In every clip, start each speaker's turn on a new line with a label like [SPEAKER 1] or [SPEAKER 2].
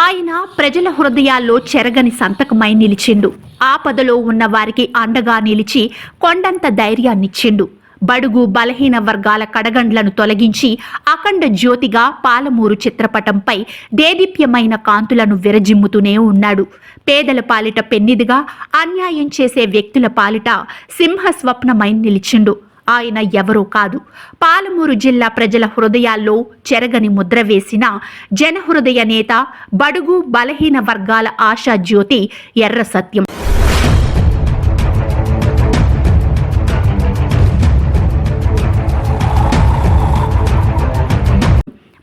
[SPEAKER 1] ఆయన ప్రజల హృదయాల్లో చెరగని సంతకమై నిలిచిండు. ఆపదలో ఉన్న వారికి అండగా నిలిచి కొండంత ధైర్యాన్నిచ్చిండు. బడుగు బలహీన వర్గాల కడగండ్లను తొలగించి అఖండ జ్యోతిగా పాలమూరు చిత్రపటంపై దేదీప్యమైన కాంతులను విరజిమ్ముతూనే ఉన్నాడు. పేదల పాలిట పెన్నిదిగా, అన్యాయం చేసే వ్యక్తుల పాలిట సింహ స్వప్నమై నిలిచిండు. ఆయన ఎవరో కాదు, పాలమూరు జిల్లా ప్రజల హృదయాల్లో చెరగని ముద్ర వేసిన జనహృదయ నేత, బడుగు బలహీన వర్గాల ఆశా జ్యోతి ఎర్ర సత్యం.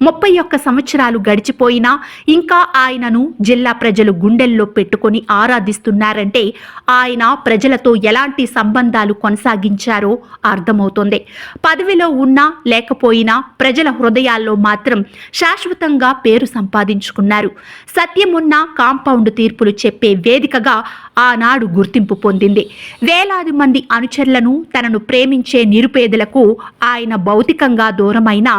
[SPEAKER 1] 31 సంవత్సరాలు గడిచిపోయినా ఇంకా ఆయనను జిల్లా ప్రజలు గుండెల్లో పెట్టుకొని ఆరాధిస్తున్నారంటే ఆయన ప్రజలతో ఎలాంటి సంబంధాలు కొనసాగించారో అర్థమవుతోంది. పదవిలో ఉన్నా లేకపోయినా ప్రజల హృదయాల్లో మాత్రం శాశ్వతంగా పేరు సంపాదించుకున్నారు. సత్యమున్న కాంపౌండ్ తీర్పులు చెప్పే వేదికగా ఆనాడు గుర్తింపు పొందింది. వేలాది మంది అనుచరులను, తనను ప్రేమించే నిరుపేదలకు ఆయన భౌతికంగా దూరమైన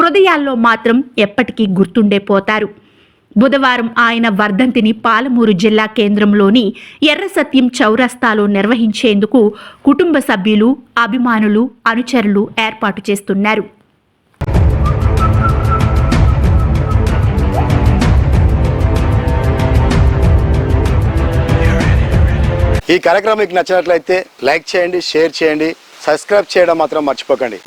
[SPEAKER 1] హృదయాల్లో మాత్రం ఎప్పటికీ గుర్తుండే పోతారు. బుధవారం ఆయన వర్ధంతిని పాలమూరు జిల్లా కేంద్రంలోని ఎర్ర సత్యం చౌరస్తాలో నిర్వహించేందుకు కుటుంబ సభ్యులు, అభిమానులు, అనుచరులు ఏర్పాటు చేస్తున్నారు.
[SPEAKER 2] ఈ కార్యక్రమం మీకు నచ్చినట్లయితే లైక్ చేయండి, షేర్ చేయండి, సబ్స్క్రైబ్ చేయడం మాత్రం మర్చిపోకండి.